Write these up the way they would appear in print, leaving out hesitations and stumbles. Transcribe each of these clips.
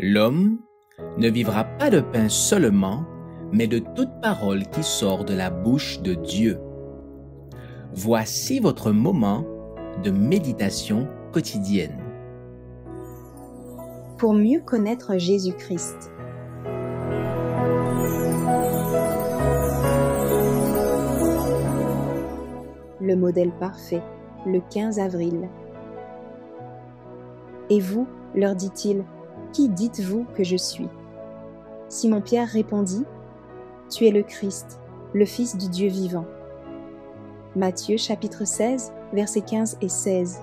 L'homme ne vivra pas de pain seulement, mais de toute parole qui sort de la bouche de Dieu. Voici votre moment de méditation quotidienne. Pour mieux connaître Jésus-Christ. Le modèle parfait, le 15 avril. Et vous, leur dit-il, qui dites-vous que je suis? Simon-Pierre répondit, tu es le Christ, le Fils du Dieu vivant. Matthieu chapitre 16, versets 15 et 16.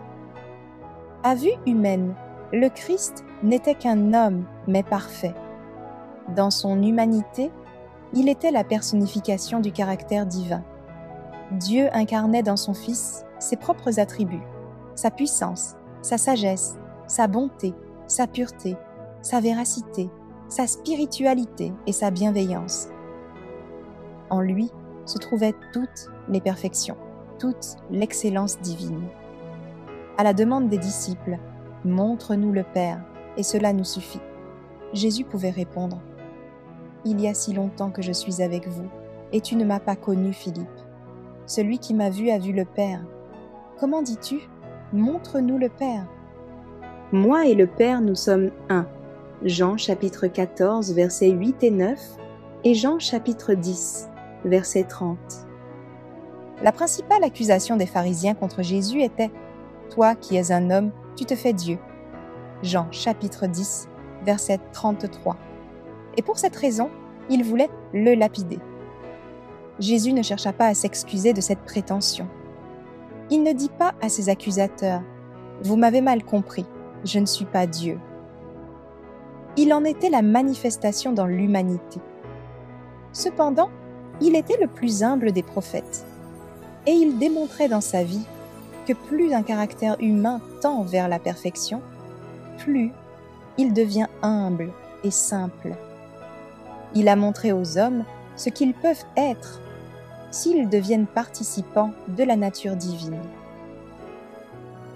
À vue humaine, le Christ n'était qu'un homme, mais parfait. Dans son humanité, il était la personnification du caractère divin. Dieu incarnait dans son Fils ses propres attributs, sa puissance, sa sagesse, sa bonté, sa pureté, sa véracité, sa spiritualité et sa bienveillance. En lui se trouvaient toutes les perfections, toute l'excellence divine. À la demande des disciples, « Montre-nous le Père, et cela nous suffit », Jésus pouvait répondre, « Il y a si longtemps que je suis avec vous, et tu ne m'as pas connu, Philippe. Celui qui m'a vu a vu le Père. Comment dis-tu? Montre-nous le Père. » Moi et le Père, nous sommes un. Jean chapitre 14, versets 8 et 9, et Jean chapitre 10, verset 30. La principale accusation des pharisiens contre Jésus était « Toi qui es un homme, tu te fais Dieu ». Jean chapitre 10, verset 33. Et pour cette raison, ils voulaient le lapider. Jésus ne chercha pas à s'excuser de cette prétention. Il ne dit pas à ses accusateurs « Vous m'avez mal compris, je ne suis pas Dieu ». Il en était la manifestation dans l'humanité. Cependant, il était le plus humble des prophètes, et il démontrait dans sa vie que plus un caractère humain tend vers la perfection, plus il devient humble et simple. Il a montré aux hommes ce qu'ils peuvent être s'ils deviennent participants de la nature divine.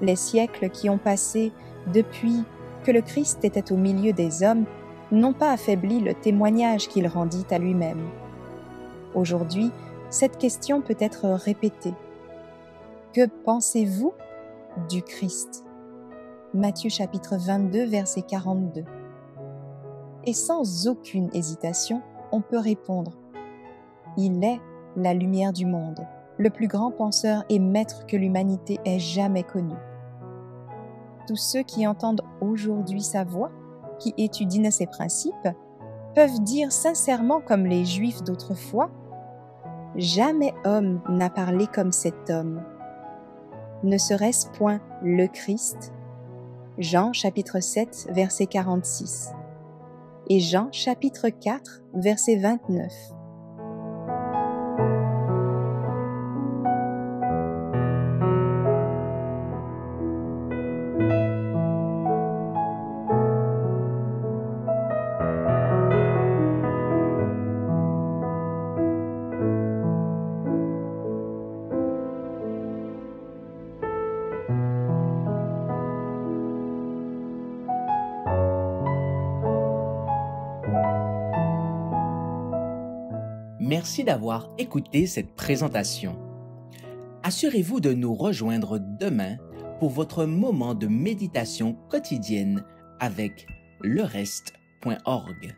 Les siècles qui ont passé depuis que le Christ était au milieu des hommes n'ont pas affaibli le témoignage qu'il rendit à lui-même. Aujourd'hui, cette question peut être répétée. Que pensez-vous du Christ? Matthieu chapitre 22, verset 42. Et sans aucune hésitation, on peut répondre « Il est la lumière du monde, le plus grand penseur et maître que l'humanité ait jamais connu. » Tous ceux qui entendent aujourd'hui sa voix, qui étudient ses principes, peuvent dire sincèrement comme les Juifs d'autrefois « Jamais homme n'a parlé comme cet homme. » Ne serait-ce point le Christ? Jean chapitre 7, verset 46 et Jean chapitre 4, verset 29. Merci d'avoir écouté cette présentation. Assurez-vous de nous rejoindre demain pour votre moment de méditation quotidienne avec lereste.org.